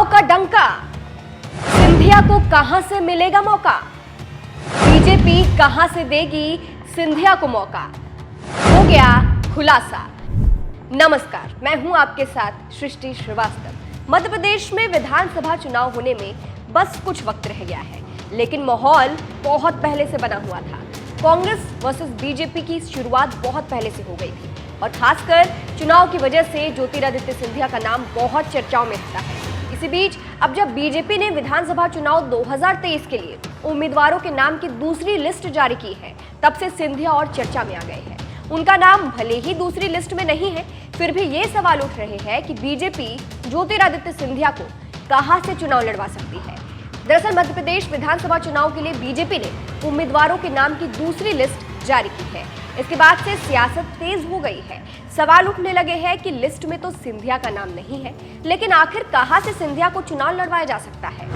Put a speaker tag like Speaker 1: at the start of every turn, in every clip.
Speaker 1: चुनाव का डंका, सिंधिया को कहां से मिलेगा मौका? बीजेपी कहां से देगी सिंधिया को मौका? हो गया खुलासा। नमस्कार, मैं हूं आपके साथ सृष्टि श्रीवास्तव। मध्य प्रदेश में विधानसभा चुनाव होने में बस कुछ वक्त रह गया है, लेकिन माहौल बहुत पहले से बना हुआ था। कांग्रेस वर्सेस बीजेपी की शुरुआत बहुत पहले से हो गई थी और खासकर चुनाव की वजह से ज्योतिरादित्य सिंधिया का नाम बहुत चर्चाओं में रहता है। इसी बीच अब जब बीजेपी ने विधानसभा चुनाव 2023 के लिए उम्मीदवारों के नाम की दूसरी लिस्ट जारी की है, तब से सिंधिया और चर्चा में आ गए हैं। उनका नाम भले ही दूसरी लिस्ट में नहीं है, फिर भी ये सवाल उठ रहे हैं कि बीजेपी ज्योतिरादित्य सिंधिया को कहां से चुनाव लड़वा सकती है। दरअसल मध्य प्रदेश विधानसभा चुनाव के लिए बीजेपी ने उम्मीदवारों के नाम की दूसरी लिस्ट जारी की है। इसके बाद से सियासत तेज हो गई है। सवाल उठने लगे हैं कि लिस्ट में तो सिंधिया का नाम नहीं है, लेकिन आखिर कहां से सिंधिया को चुनाव लड़वाया जा सकता है?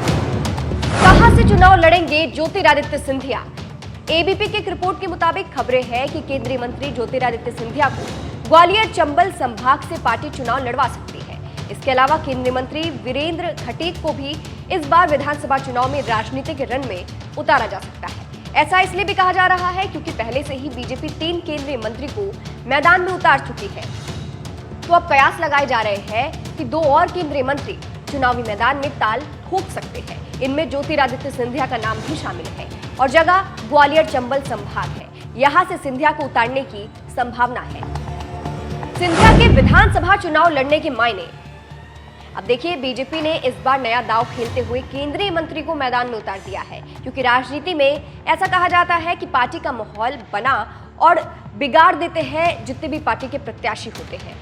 Speaker 1: कहां से चुनाव लड़ेंगे ज्योतिरादित्य सिंधिया? एबीपी की एक रिपोर्ट के मुताबिक खबरें हैं कि केंद्रीय मंत्री ज्योतिरादित्य सिंधिया को ग्वालियर चंबल संभाग से पार्टी चुनाव लड़वा सकती है। इसके अलावा केंद्रीय मंत्री वीरेंद्र खटीक को भी इस बार विधानसभा चुनाव में राजनीतिक रण में उतारा जा सकता है। ऐसा इसलिए भी कहा जा रहा है क्योंकि पहले से ही बीजेपी 3 केंद्रीय मंत्री को मैदान में उतार चुकी है। तो अब कयास लगाए जा रहे हैं कि 2 और केंद्रीय मंत्री चुनावी मैदान में ताल ठोक सकते हैं। इनमें ज्योतिरादित्य सिंधिया का नाम भी शामिल है और जगह ग्वालियर चंबल संभाग है। यहां से सिंधिया को उतारने की संभावना है। सिंधिया के विधानसभा चुनाव लड़ने के मायने। अब देखिए, बीजेपी ने इस बार नया दांव खेलते हुए केंद्रीय मंत्री को मैदान में उतार दिया है, क्योंकि राजनीति में ऐसा कहा जाता है कि पार्टी का माहौल बना और बिगाड़ देते हैं जितने भी पार्टी के प्रत्याशी होते हैं।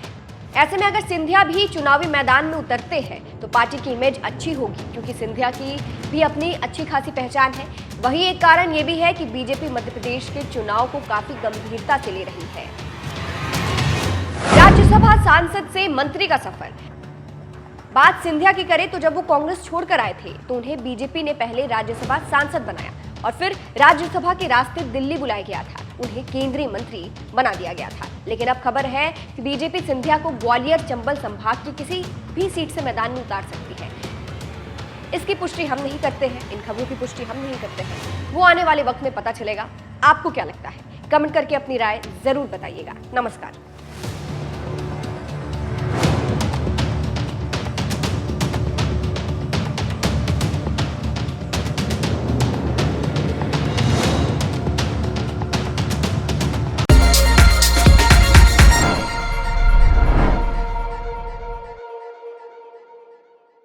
Speaker 1: ऐसे में अगर सिंधिया भी चुनावी मैदान में उतरते हैं तो पार्टी की इमेज अच्छी होगी, क्योंकि सिंधिया की भी अपनी अच्छी खासी पहचान है। वही एक कारण ये भी है कि बीजेपी मध्य प्रदेश के चुनाव को काफी गंभीरता से ले रही है। राज्यसभा सांसद से मंत्री का सफर। बात सिंधिया की करें तो जब वो कांग्रेस छोड़कर आए थे तो उन्हें बीजेपी ने पहले राज्यसभा सांसद बनाया और फिर राज्यसभा के रास्ते दिल्ली बुलाया गया था। उन्हें केंद्रीय मंत्री बना दिया गया था। लेकिन अब खबर है कि बीजेपी सिंधिया को ग्वालियर चंबल संभाग की किसी भी सीट से मैदान में उतार सकती है। इसकी पुष्टि हम नहीं करते हैं, इन खबरों की पुष्टि हम नहीं करते हैं। वो आने वाले वक्त में पता चलेगा। आपको क्या लगता है? कमेंट करके अपनी राय जरूर बताइएगा। नमस्कार।